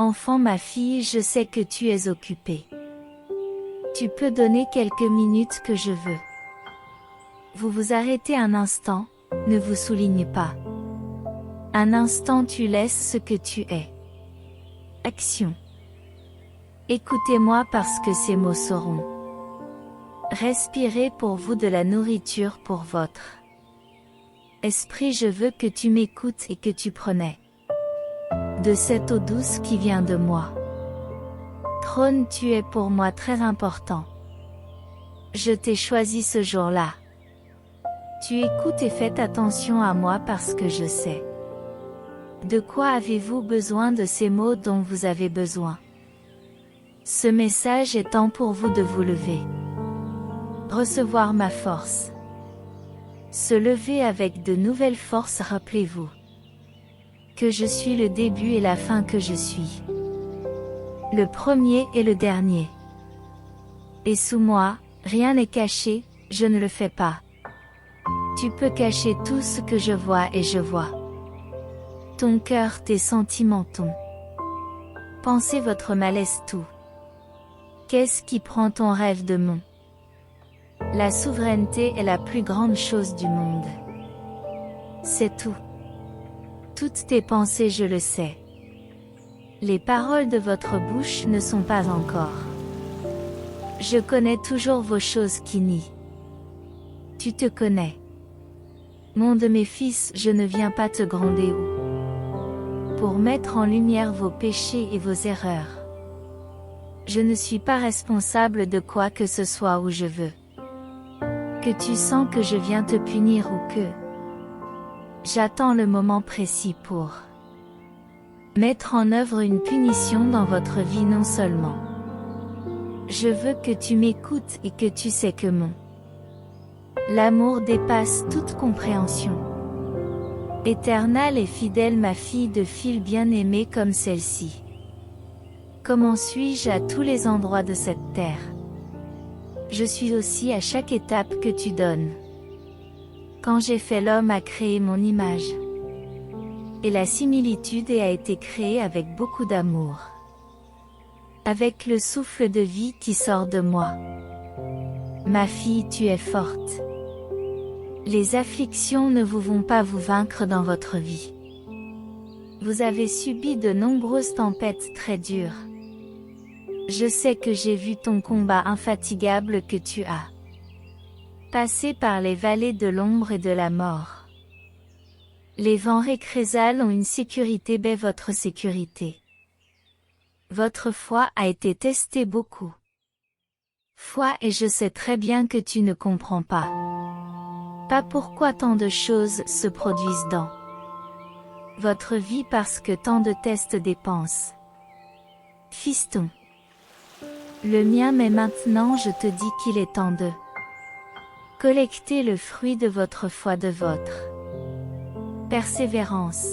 Enfant, ma fille, je sais que tu es occupée. Tu peux donner quelques minutes que je veux. Vous vous arrêtez un instant, ne vous souligne pas. Un instant tu laisses ce que tu es. Action. Écoutez-moi parce que ces mots seront. Respirez pour vous de la nourriture pour votre esprit. Je veux que tu m'écoutes et que tu prenais de cette eau douce qui vient de moi. Trône, tu es pour moi très important. Je t'ai choisi ce jour-là. Tu écoutes et faites attention à moi parce que je sais. De quoi avez-vous besoin de ces mots dont vous avez besoin? Ce message est temps pour vous de vous lever. Recevoir ma force. Se lever avec de nouvelles forces. Rappelez-vous que je suis le début et la fin, que je suis le premier et le dernier. Et sous moi, rien n'est caché, je ne le fais pas. Tu peux cacher tout ce que je vois et je vois ton cœur, tes sentiments, ton pensée, votre malaise, tout. Qu'est-ce qui prend ton rêve de mon? La souveraineté est la plus grande chose du monde. C'est tout. Toutes tes pensées, je le sais. Les paroles de votre bouche ne sont pas encore. Je connais toujours vos choses qui nient. Tu te connais. Mon de mes fils, je ne viens pas te gronder ou pour mettre en lumière vos péchés et vos erreurs. Je ne suis pas responsable de quoi que ce soit où je veux que tu sens que je viens te punir ou que j'attends le moment précis pour mettre en œuvre une punition dans votre vie. Non seulement je veux que tu m'écoutes et que tu sais que mon l'amour dépasse toute compréhension. Éternelle et fidèle, ma fille de fil bien-aimée comme celle-ci. Comment suis-je à tous les endroits de cette terre? Je suis aussi à chaque étape que tu donnes. Quand j'ai fait l'homme a créé mon image et la similitude et a été créé avec beaucoup d'amour. Avec le souffle de vie qui sort de moi. Ma fille, tu es forte. Les afflictions ne vous vont pas vous vaincre dans votre vie. Vous avez subi de nombreuses tempêtes très dures. Je sais que j'ai vu ton combat infatigable, que tu as passé par les vallées de l'ombre et de la mort. Les vents récrésal ont une sécurité, baie votre sécurité. Votre foi a été testée beaucoup. Foi, et je sais très bien que tu ne comprends pas. Pas pourquoi tant de choses se produisent dans votre vie parce que tant de tests dépensent. Fiston. Le mien, mais maintenant je te dis qu'il est temps de collecter le fruit de votre foi, de votre persévérance.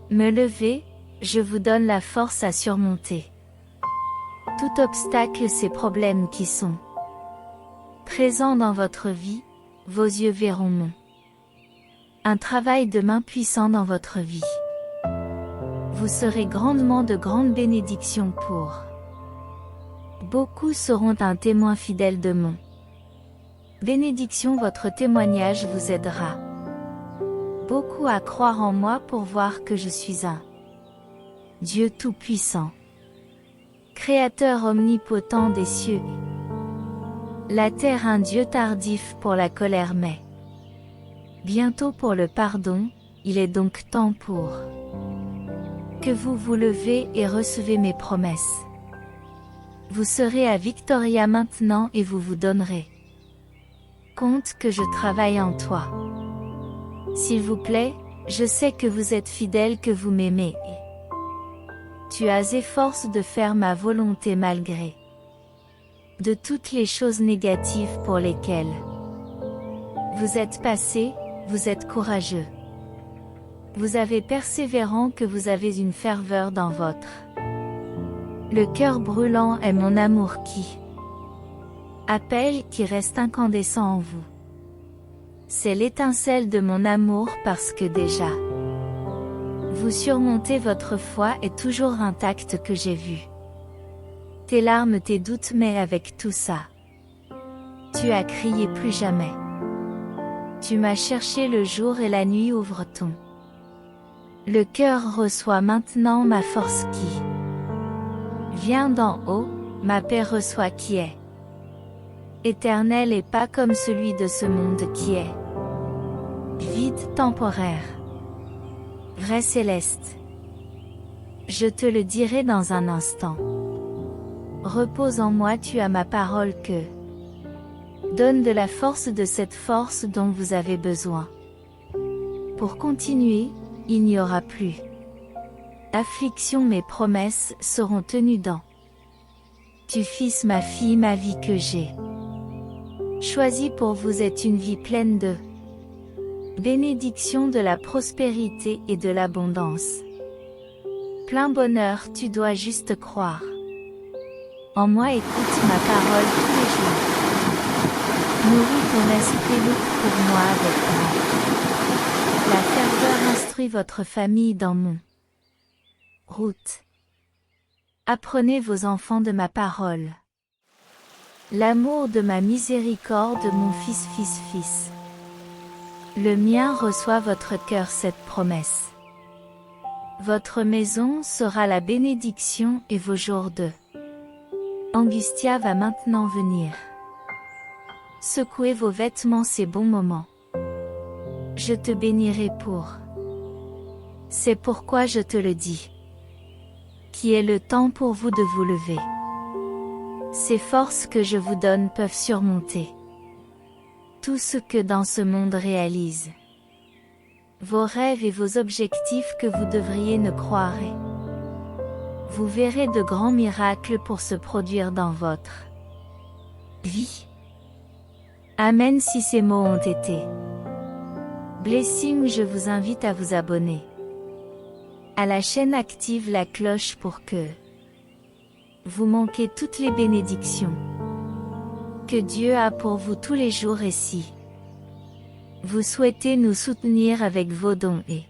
Me lever, je vous donne la force à surmonter tout obstacle, ces problèmes qui sont présents dans votre vie. Vos yeux verront un travail de main puissant dans votre vie. Vous serez grandement de grandes bénédictions pour beaucoup. Seront un témoin fidèle de mon bénédiction. Votre témoignage vous aidera beaucoup à croire en moi pour voir que je suis un Dieu tout-puissant, Créateur omnipotent des cieux et la terre, un Dieu tardif pour la colère mais bientôt pour le pardon. Il est donc temps pour que vous vous levez et recevez mes promesses. Vous serez à Victoria maintenant et vous vous donnerez compte que je travaille en toi. S'il vous plaît, je sais que vous êtes fidèle, que vous m'aimez et tu as efforce de faire ma volonté malgré de toutes les choses négatives pour lesquelles vous êtes passé. Vous êtes courageux. Vous avez persévérant, que vous avez une ferveur dans votre le cœur brûlant est mon amour qui appelle, qui reste incandescent en vous. C'est l'étincelle de mon amour parce que déjà Vous surmontez votre foi est toujours intacte que j'ai vu. Tes larmes, tes doutes, mais avec tout ça, tu as crié plus jamais. Tu m'as cherché le jour et la nuit ouvre ton. Le cœur reçoit maintenant ma force qui vient d'en haut, ma paix reçoit qui est éternel et pas comme celui de ce monde qui est vide, temporaire, vrai céleste. Je te le dirai dans un instant. Repose en moi, tu as ma parole que donne de la force, de cette force dont vous avez besoin. Pour continuer, il n'y aura plus affliction, mes promesses seront tenues dans tu fils, ma fille, ma vie que j'ai choisie pour vous est une vie pleine de bénédiction, de la prospérité et de l'abondance. Plein bonheur, tu dois juste croire en moi, écoute ma parole tous les jours. Nourris ton esprit, look pour moi avec moi. La ferveur instruit votre famille dans mon route. Apprenez vos enfants de ma parole. L'amour de ma miséricorde, mon fils, fils, fils. Le mien reçoit votre cœur cette promesse. Votre maison sera la bénédiction et vos jours de angustia va maintenant venir. Secouez vos vêtements, ces bons moments. Je te bénirai pour. C'est pourquoi je te le dis. Qui est le temps pour vous de vous lever. Ces forces que je vous donne peuvent surmonter tout ce que dans ce monde réalise. Vos rêves et vos objectifs que vous devriez ne croirez. Vous verrez de grands miracles pour se produire dans votre vie. Amen. Si ces mots ont été blessing, je vous invite à vous abonner à la chaîne, active la cloche pour que vous manquez toutes les bénédictions que Dieu a pour vous tous les jours. Et si vous souhaitez nous soutenir avec vos dons et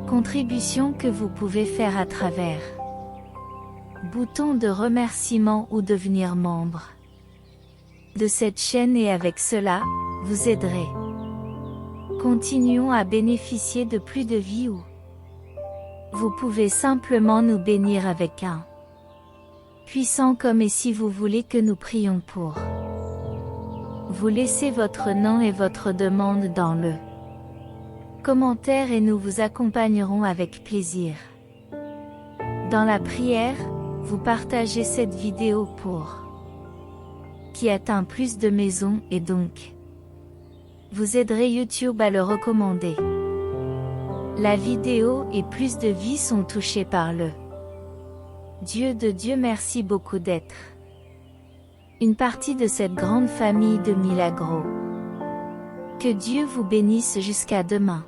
contributions que vous pouvez faire à travers bouton de remerciement ou devenir membre de cette chaîne, et avec cela, vous aiderez. Continuons à bénéficier de plus de vie, ou vous pouvez simplement nous bénir avec un puissant comme, et si vous voulez que nous prions pour vous, laissez votre nom et votre demande dans le commentaire et nous vous accompagnerons avec plaisir dans la prière. Vous partagez cette vidéo pour qui atteint plus de maisons, et donc vous aiderez YouTube à le recommander. La vidéo et plus de vies sont touchées par le Dieu de Dieu. Merci beaucoup d'être une partie de cette grande famille de Milagro. Que Dieu vous bénisse jusqu'à demain.